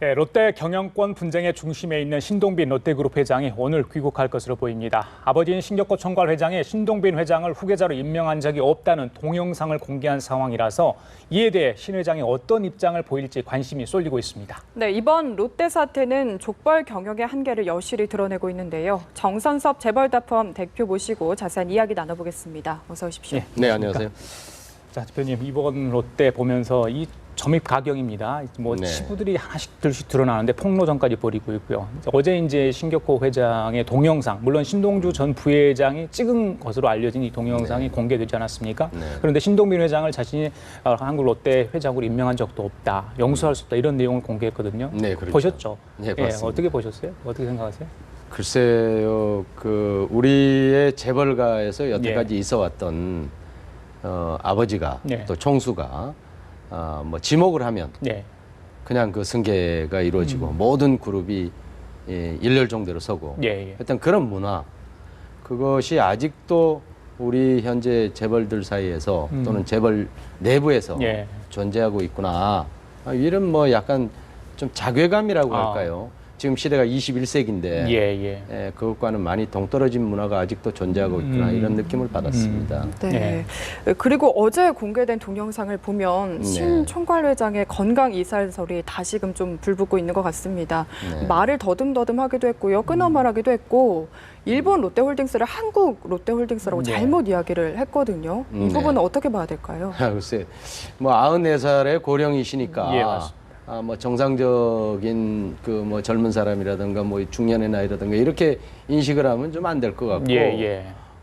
네, 롯데 경영권 분쟁의 중심에 있는 신동빈 롯데그룹 회장이 오늘 귀국할 것으로 보입니다. 아버지인 신격호 총괄 회장이 신동빈 회장을 후계자로 임명한 적이 없다는 동영상을 공개한 상황이라서 이에 대해 신 회장이 어떤 입장을 보일지 관심이 쏠리고 있습니다. 네, 이번 롯데 사태는 족벌 경영의 한계를 여실히 드러내고 있는데요. 정선섭 재벌닷컴 대표 모시고 자세한 이야기 나눠보겠습니다. 어서 오십시오. 네, 안녕하세요. 자, 대표님, 이번 롯데 보면서 이 점입 가경입니다. 뭐 네. 치부들이 하나씩 둘씩 드러나는데 폭로전까지 벌이고 있고요. 어제 이제 신격호 회장의 동영상, 물론 신동주 전 부회장이 찍은 것으로 알려진 이 동영상이 공개되지 않았습니까? 그런데 신동빈 회장을 자신이 한국 롯데 회장으로 임명한 적도 없다, 용서할 수 없다 이런 내용을 공개했거든요. 네, 그렇죠. 보셨죠? 네, 봤습니다. 어떻게 보셨어요? 어떻게 생각하세요? 글쎄요, 우리의 재벌가에서 여태까지 있어왔던 아버지가 네. 또 총수가 뭐 지목을 하면 네. 그냥 그 승계가 이루어지고 모든 그룹이 일렬종대로 서고 예. 일단 그런 문화, 그것이 아직도 우리 현재 재벌들 사이에서 또는 재벌 내부에서 예. 존재하고 있구나. 이런 뭐 약간 좀 자괴감이라고 할까요? 지금 시대가 21세기인데 예. 그것과는 많이 동떨어진 문화가 아직도 존재하고 있구나, 이런 느낌을 받았습니다. 네. 그리고 어제 공개된 동영상을 보면 신 총괄 회장의 건강 이살설이 다시금 좀 불붙고 있는 것 같습니다. 네. 말을 더듬더듬하기도 했고요, 끊어 말하기도 했고, 일본 롯데홀딩스를 한국 롯데홀딩스라고 네. 잘못 이야기를 했거든요. 이 부분은 어떻게 봐야 될까요? 글쎄, 뭐 94살의 고령이시니까 예, 맞습니다. 뭐 정상적인 그 뭐 젊은 사람이라든가 뭐 중년의 나이라든가 이렇게 인식을 하면 좀 안 될 것 같고,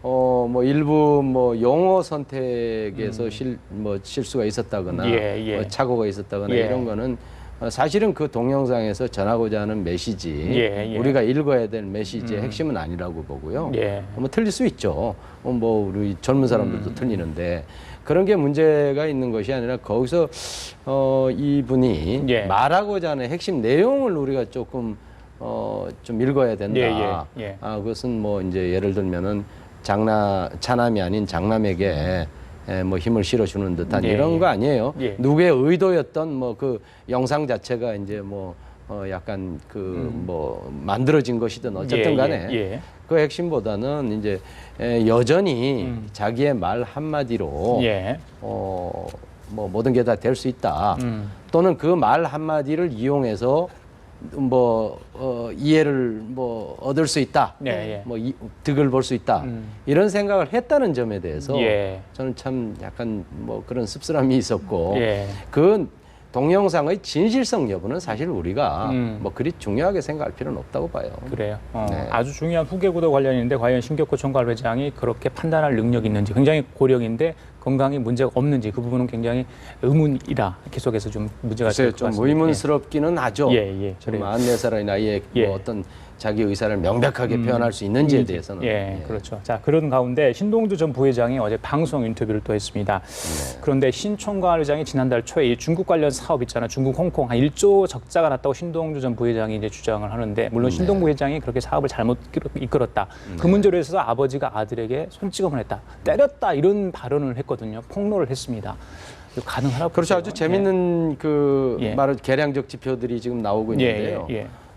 뭐 일부 뭐 용어 선택에서 뭐 실수가 있었다거나 뭐 착오가 있었다거나 이런 거는 사실은 그 동영상에서 전하고자 하는 메시지, 우리가 읽어야 될 메시지의 핵심은 아니라고 보고요. 뭐 틀릴 수 있죠. 뭐 우리 젊은 사람들도 틀리는데, 그런 게 문제가 있는 것이 아니라 거기서 이분이 말하고자 하는 핵심 내용을 우리가 조금 좀 읽어야 된다. 그것은 뭐 이제 예를 들면은 차남이 아닌 장남에게 뭐 힘을 실어주는 듯한 이런 거 아니에요. 누구의 의도였던 뭐 그 영상 자체가 이제 뭐 약간 뭐 만들어진 것이든 어쨌든 간에 그 핵심보다는 이제 여전히 자기의 말 한마디로 뭐 모든 게 다 될 수 있다. 또는 그 말 한마디를 이용해서 뭐 이해를 뭐 얻을 수 있다. 뭐 득을 볼 수 있다. 이런 생각을 했다는 점에 대해서 저는 참 약간 뭐 그런 씁쓸함이 있었고, 그 동영상의 진실성 여부는 사실 우리가 뭐 그리 중요하게 생각할 필요는 없다고 봐요. 그래요. 아주 중요한 후계구도 관련인데 과연 신격호 총괄 회장이 그렇게 판단할 능력이 있는지, 굉장히 고령인데 건강에 문제가 없는지 그 부분은 굉장히 의문이다. 계속해서 좀 문제가 될 것 좀 같습니다. 의문스럽기는 하죠. 44살의 44살의 나이에 뭐 어떤 자기 의사를 명백하게 표현할 수 있는지에 대해서는. 그렇죠. 자, 그런 가운데 신동주 전 부회장이 어제 방송 인터뷰를 또 했습니다. 그런데 신 총괄 회장이 지난달 초에 이 중국 관련 사업 있잖아요. 중국 홍콩 한 1조 적자가 났다고 신동주 전 부회장이 이제 주장을 하는데, 물론 신동부 회장이 그렇게 사업을 잘못 이끌었다. 그 문제로 해서 아버지가 아들에게 손찌검을 했다, 때렸다, 이런 발언을 했거든요. 폭로를 했습니다. 가능하라고. 그렇죠. 아주 재밌는 말을 계량적 지표들이 지금 나오고 있는데요.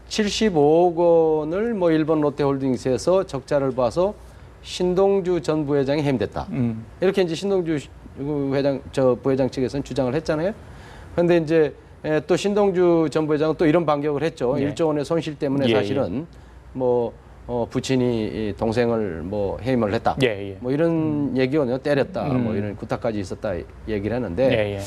75억 원을 뭐 일본 롯데홀딩스에서 적자를 봐서 신동주 전 부회장이 해임됐다. 이렇게 이제 신동주 부회장 측에서는 주장을 했잖아요. 그런데 이제 또 신동주 전 부회장은 또 이런 반격을 했죠. 1조 원의 손실 때문에 사실은 뭐 부친이 동생을 뭐 해임을 했다. 뭐 이런 얘기거든요. 때렸다. 뭐 이런 구타까지 있었다 얘기를 했는데,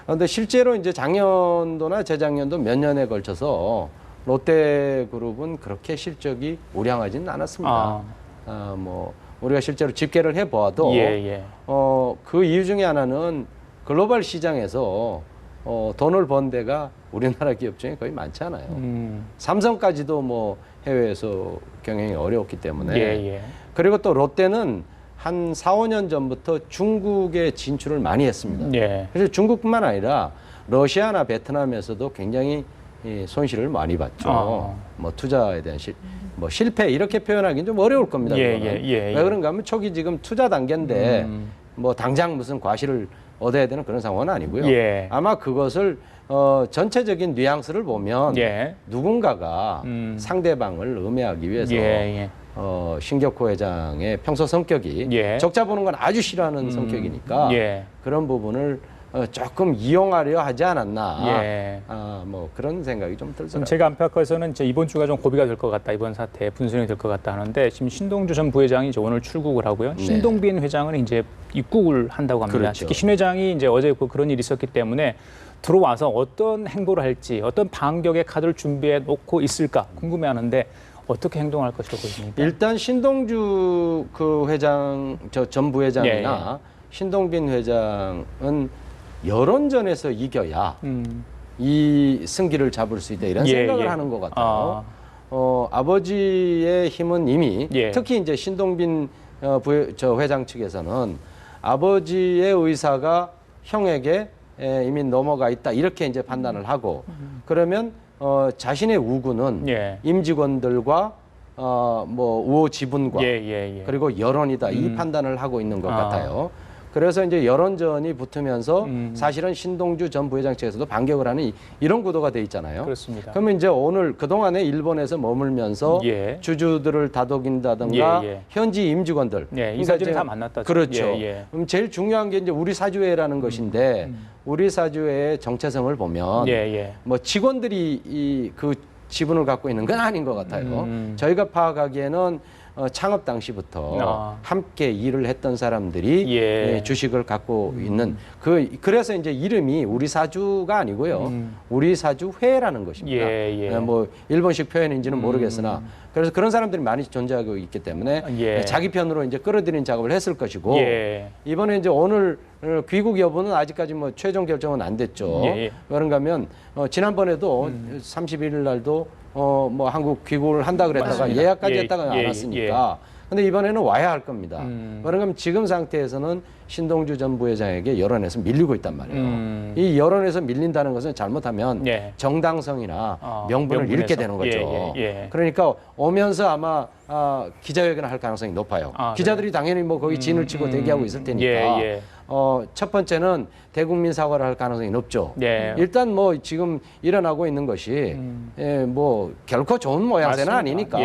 그런데 실제로 이제 작년도나 재작년도 몇 년에 걸쳐서 롯데그룹은 그렇게 실적이 우량하지는 않았습니다. 뭐 우리가 실제로 집계를 해봐도 그 이유 중에 하나는 글로벌 시장에서 돈을 번 데가 우리나라 기업 중에 거의 많지 않아요. 삼성까지도 뭐 해외에서 경영이 어려웠기 때문에. 그리고 또 롯데는 한 4, 5년 전부터 중국에 진출을 많이 했습니다. 그래서 중국뿐만 아니라 러시아나 베트남에서도 굉장히 손실을 많이 봤죠. 뭐 투자에 대한 뭐 실패 이렇게 표현하기는 좀 어려울 겁니다. 왜 그런가 하면 초기 지금 투자 단계인데 뭐 당장 무슨 과실을 얻어야 되는 그런 상황은 아니고요. 예. 아마 그것을 전체적인 뉘앙스를 보면 예. 누군가가 상대방을 음해하기 위해서 예. 신격호 회장의 평소 성격이 예. 적자 보는 건 아주 싫어하는 성격이니까 예. 그런 부분을 조금 이용하려 하지 않았나. 예. 뭐 그런 생각이 좀 들더라고요. 제가 안팎에서는 이제 이번 주가 좀 고비가 될 것 같다, 이번 사태에 분수령이 될 것 같다 하는데 지금 신동주 전 부회장이 이제 오늘 출국을 하고요. 네. 신동빈 회장은 이제 입국을 한다고 합니다. 그렇죠. 특히 신 회장이 이제 어제 그런 일이 있었기 때문에 들어와서 어떤 행보를 할지, 어떤 반격의 카드를 준비해 놓고 있을까 궁금해하는데 어떻게 행동할 것이라고 보십니까? 일단 신동주 그 회장, 전 부회장이나 신동빈 회장은 여론전에서 이겨야 이 승기를 잡을 수 있다 이런 생각을 하는 것 같아요. 아버지의 힘은 이미 특히 이제 신동빈 회장 측에서는 아버지의 의사가 형에게 이미 넘어가 있다 이렇게 이제 판단을 하고 그러면 자신의 우군은 임직원들과 뭐 우호 지분과 그리고 여론이다 이 판단을 하고 있는 것 같아요. 그래서 이제 여론전이 붙으면서 사실은 신동주 전 부회장 측에서도 반격을 하는 이런 구도가 돼 있잖아요. 그렇습니다. 그러면 이제 오늘 그동안에 일본에서 머물면서 주주들을 다독인다든가 현지 임직원들. 이사진을 다 만났다. 그렇죠. 그럼 제일 중요한 게 이제 우리 사주회라는 것인데 우리 사주회의 정체성을 보면 뭐 직원들이 그 지분을 갖고 있는 건 아닌 것 같아요. 저희가 파악하기에는 창업 당시부터 함께 일을 했던 사람들이 주식을 갖고 있는 그래서 이제 이름이 우리 사주가 아니고요. 우리 사주회라는 것입니다. 뭐 일본식 표현인지는 모르겠으나 그래서 그런 사람들이 많이 존재하고 있기 때문에 자기 편으로 이제 끌어들이는 작업을 했을 것이고 이번에 이제 오늘 귀국 여부는 아직까지 뭐 최종 결정은 안 됐죠. 그런가 하면 지난번에도 31일 날도 뭐 한국 귀국을 한다 그랬다가 맞습니다. 예약까지 했다가 안 왔으니까. 근데 이번에는 와야 할 겁니다. 그러면 지금 상태에서는 신동주 전 부회장에게 여론에서 밀리고 있단 말이에요. 이 여론에서 밀린다는 것은 잘못하면 정당성이나 명분을 잃게 되는 거죠. 그러니까 오면서 아마 기자회견을 할 가능성이 높아요. 기자들이 당연히 뭐 거기 진을 치고 대기하고 있을 테니까. 첫 번째는 대국민 사과를 할 가능성이 높죠. 일단 뭐 지금 일어나고 있는 것이 뭐 결코 좋은 모양새는 아니니까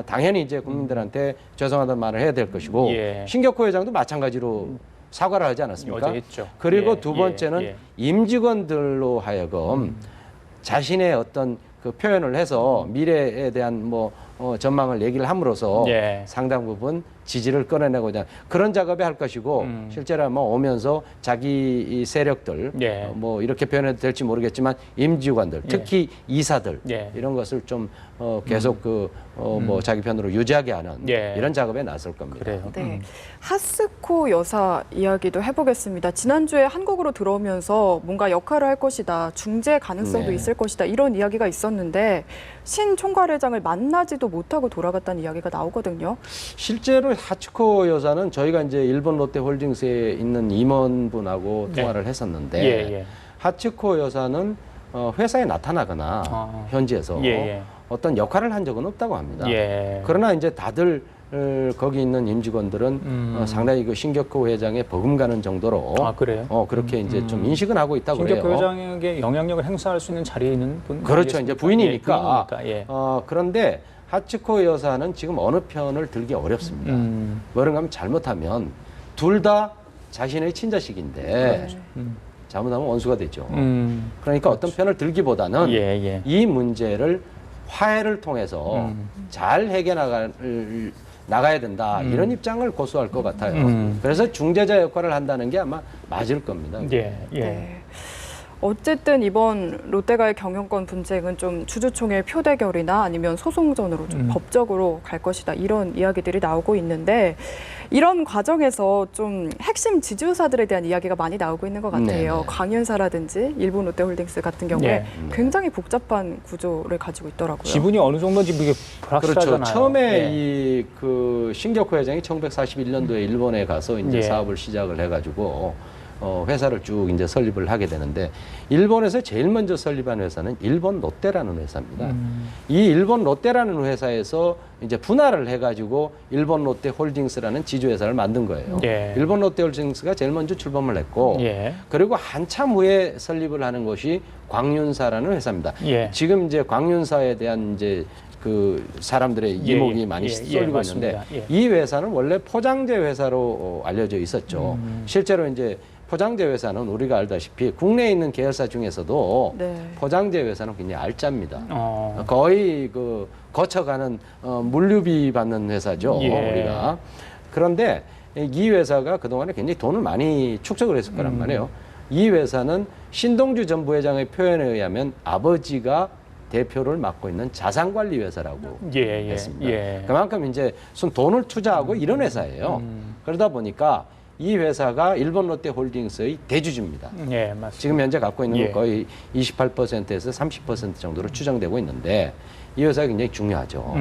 당연히 이제 국민들한테 죄송하다는 말을 해야 될 것이고 신격호 회장도 마찬가지로 사과를 하지 않았습니까? 어제 했죠. 그리고 두 번째는 임직원들로 하여금 자신의 어떤 그 표현을 해서 미래에 대한 뭐 전망을 얘기를 함으로써 상당 부분 지지를 끌어내고자 그런 작업을 할 것이고 실제로 뭐 오면서 자기 이 세력들 뭐 이렇게 표현해도 될지 모르겠지만 임직원들 특히 이사들 이런 것을 좀 계속 뭐 자기 편으로 유지하게 하는 이런 작업에 나설 겁니다. 그래요. 네. 하스코 여사 이야기도 해보겠습니다. 지난주에 한국으로 들어오면서 뭔가 역할을 할 것이다. 중재 가능성도 있을 것이다. 이런 이야기가 있었는데 신 총괄회장을 만나지도 못하고 돌아갔다는 이야기가 나오거든요. 실제로 하츠코 여사는 저희가 이제 일본 롯데홀딩스에 있는 임원분하고 통화를 했었는데 하츠코 여사는 회사에 나타나거나 현지에서 어떤 역할을 한 적은 없다고 합니다. 그러나 이제 다들 거기 있는 임직원들은 상당히 그 신격호 회장의 버금가는 정도로 그래요? 그렇게 이제 좀 인식은 하고 있다고 그래요. 신격호 회장에게 영향력을 행사할 수 있는 자리에 있는 분 그렇죠. 이제 부인이니까. 부인이니까. 그런데 하츠코 여사는 지금 어느 편을 들기 어렵습니다. 뭐든가 하면 잘못하면 둘 다 자신의 친자식인데 잘못하면 원수가 되죠. 그러니까 어떤 편을 들기보다는 이 문제를 화해를 통해서 잘 나가야 된다 이런 입장을 고수할 것 같아요. 그래서 중재자 역할을 한다는 게 아마 맞을 겁니다. 네. 어쨌든 이번 롯데가의 경영권 분쟁은 좀 주주총회 표대결이나 아니면 소송전으로 좀 법적으로 갈 것이다 이런 이야기들이 나오고 있는데 이런 과정에서 좀 핵심 지주사들에 대한 이야기가 많이 나오고 있는 것 같아요. 광현사라든지 일본 롯데홀딩스 같은 경우에 굉장히 복잡한 구조를 가지고 있더라고요. 지분이 어느 정도인지 이게 불확실하잖아요. 그렇죠. 처음에 이 그 신격호 회장이 1941년도에 일본에 가서 이제 사업을 시작을 해가지고 회사를 쭉 이제 설립을 하게 되는데 일본에서 제일 먼저 설립한 회사는 일본 롯데라는 회사입니다. 이 일본 롯데라는 회사에서 이제 분할을 해가지고 일본 롯데 홀딩스라는 지주회사를 만든 거예요. 예. 일본 롯데 홀딩스가 제일 먼저 출범을 했고 예. 그리고 한참 후에 설립을 하는 것이 광윤사라는 회사입니다. 예. 지금 이제 광윤사에 대한 이제 그 사람들의 이목이 예, 많이 예, 쏠리고 예, 있는데 맞습니다. 예. 이 회사는 원래 포장재 회사로 알려져 있었죠. 실제로 이제 포장재 회사는 우리가 알다시피 국내에 있는 계열사 중에서도 네. 포장재 회사는 굉장히 알짜입니다. 어. 거의 그 거쳐가는 물류비 받는 회사죠. 예. 우리가. 그런데 이 회사가 그동안에 굉장히 돈을 많이 축적을 했을 거란 말이에요. 이 회사는 신동주 전 부회장의 표현에 의하면 아버지가 대표를 맡고 있는 자산관리 회사라고 예, 예, 했습니다. 예. 그만큼 이제 순 돈을 투자하고 이런 회사예요. 그러다 보니까 이 회사가 일본 롯데홀딩스의 대주주입니다. 예, 맞습니다. 지금 현재 갖고 있는 예. 건 거의 28%에서 30% 정도로 추정되고 있는데 이 회사가 굉장히 중요하죠.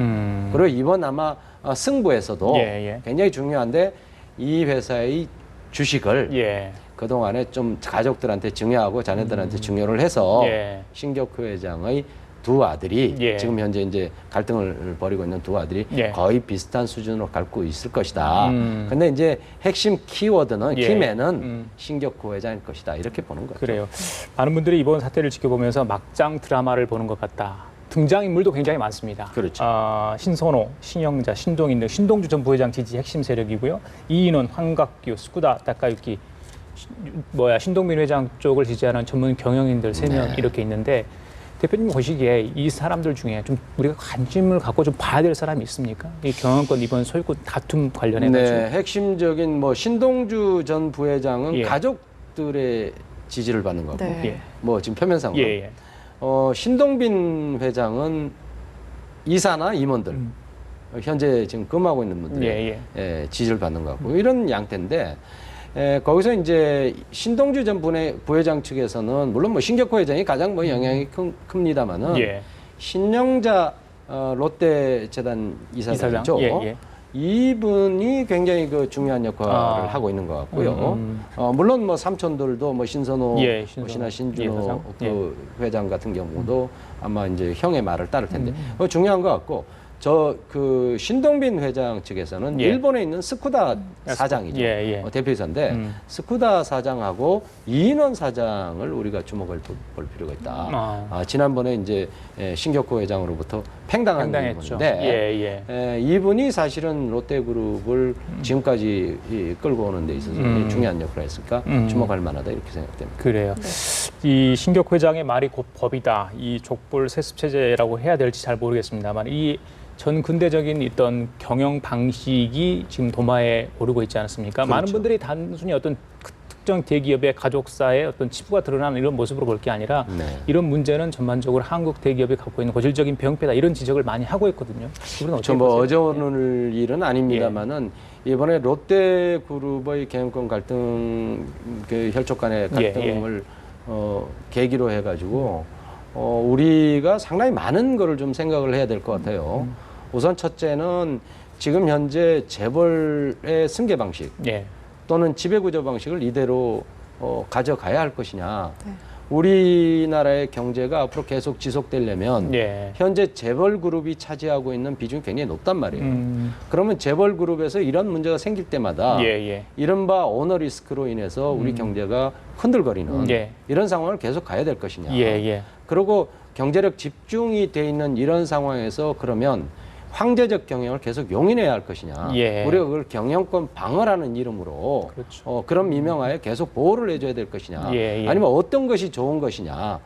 그리고 이번 아마 승부에서도 예, 예. 굉장히 중요한데 이 회사의 주식을 예. 그동안에 좀 가족들한테 증여하고 자녀들한테 증여를 해서 예. 신격호 회장의 두 아들이 예. 지금 현재 이제 갈등을 벌이고 있는 두 아들이 예. 거의 비슷한 수준으로 갖고 있을 것이다. 근데 이제 핵심 키워드는 예. 키맨은 신격호 회장일 것이다. 이렇게 보는 거죠. 그래요. 많은 분들이 이번 사태를 지켜보면서 막장 드라마를 보는 것 같다. 등장인물도 굉장히 많습니다. 그렇죠. 신선호, 신영자, 신동인 등 신동주 전 부회장 지지 핵심 세력이고요. 이인원, 황각규, 스쿠다, 타카유키, 신동민 회장 쪽을 지지하는 전문 경영인들 3명 네. 이렇게 있는데 대표님 보시기에 이 사람들 중에 좀 우리가 관심을 갖고 좀 봐야 될 사람이 있습니까? 이 경영권 이번 소유권 다툼 관련해가지고. 네, 핵심적인 신동주 전 부회장은 예. 가족들의 지지를 받는 거고, 네. 예. 지금 표면상으로. 예, 예. 신동빈 회장은 이사나 임원들, 현재 지금 금하고 있는 분들의 예, 예, 지지를 받는 것 같고 이런 양태인데 거기서 이제 신동주 전 부회장 측에서는 물론 신격호 회장이 가장 영향이 큽니다만은 예. 신영자 롯데재단 이사장이죠. 예, 예. 이분이 굉장히 그 중요한 역할을 하고 있는 것 같고요. 물론 삼촌들도 신선호, 예, 신선호. 신준호 예, 회장. 그 회장 같은 경우도 아마 이제 형의 말을 따를 텐데 중요한 것 같고 그 신동빈 회장 측에서는 예. 일본에 있는 스쿠다 사장이죠. 예, 예. 대표이사인데 스쿠다 사장하고 이인원 사장을 우리가 주목을 볼 필요가 있다. 지난번에 이제 신격호 회장으로부터 팽당한 팽당했죠. 분인데 이분이 사실은 롯데그룹을 지금까지 끌고 오는 데 있어서 중요한 역할을 했으니까 주목할 만하다 이렇게 생각됩니다. 그래요. 이 신격 회장의 말이 곧 법이다. 이 족볼 세습 체제라고 해야 될지 잘 모르겠습니다만 이 전 근대적인 어떤 경영 방식이 지금 도마에 오르고 있지 않습니까? 그렇죠. 많은 분들이 단순히 어떤 특정 대기업의 가족사의 어떤 치부가 드러나는 이런 모습으로 볼 게 아니라 네. 이런 문제는 전반적으로 한국 대기업이 갖고 있는 고질적인 병폐다 이런 지적을 많이 하고 있거든요. 이건 어떻게 보세요? 어제 오늘 일은 아닙니다만은 이번에 롯데그룹의 경영권 갈등, 그 혈족 간의 갈등을 계기로 해가지고 우리가 상당히 많은 거를 좀 생각을 해야 될 것 같아요. 우선 첫째는 지금 현재 재벌의 승계 방식 예. 또는 지배구조 방식을 이대로 가져가야 할 것이냐. 우리나라의 경제가 앞으로 계속 지속되려면 예. 현재 재벌 그룹이 차지하고 있는 비중이 굉장히 높단 말이에요. 그러면 재벌 그룹에서 이런 문제가 생길 때마다 이른바 오너 리스크로 인해서 우리 경제가 흔들거리는 이런 상황을 계속 가야 될 것이냐. 그리고 경제력 집중이 돼 있는 이런 상황에서 그러면 황제적 경영을 계속 용인해야 할 것이냐. 우리가 그걸 경영권 방어라는 이름으로 그렇죠. 그런 미명하에 계속 보호를 해줘야 될 것이냐. 아니면 어떤 것이 좋은 것이냐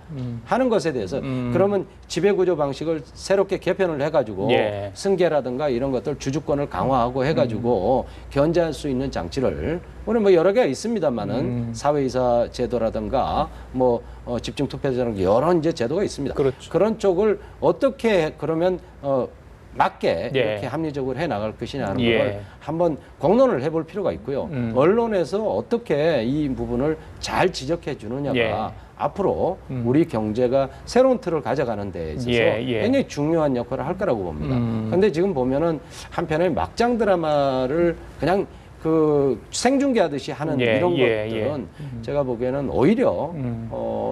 하는 것에 대해서 그러면 지배구조 방식을 새롭게 개편을 해가지고 승계라든가 이런 것들 주주권을 강화하고 해가지고 견제할 수 있는 장치를 우리 여러 개가 있습니다만은 사회이사 제도라든가 집중 투표제라든가 여러 이제 제도가 있습니다. 그렇죠. 그런 쪽을 어떻게 그러면 맞게 이렇게 합리적으로 해 나갈 것이냐 하는 걸 한번 공론을 해볼 필요가 있고요. 언론에서 어떻게 이 부분을 잘 지적해 주느냐가 앞으로 우리 경제가 새로운 틀을 가져가는 데 있어서 굉장히 중요한 역할을 할 거라고 봅니다. 그런데 지금 보면은 한편에 막장 드라마를 그냥 그 생중계하듯이 하는 예, 이런 예, 것들은 제가 보기에는 오히려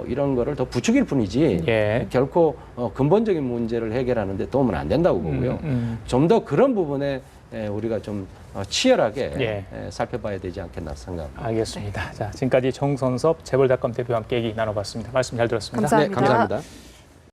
이런 거를 더 부추길 뿐이지 예. 결코 근본적인 문제를 해결하는데 도움은 안 된다고 보고요. 좀 더 그런 부분에 우리가 좀 치열하게 예. 살펴봐야 되지 않겠나 생각합니다. 알겠습니다. 자, 지금까지 정선섭 재벌닷컴 대표와 함께 얘기 나눠봤습니다. 말씀 잘 들었습니다. 감사합니다. 네, 감사합니다.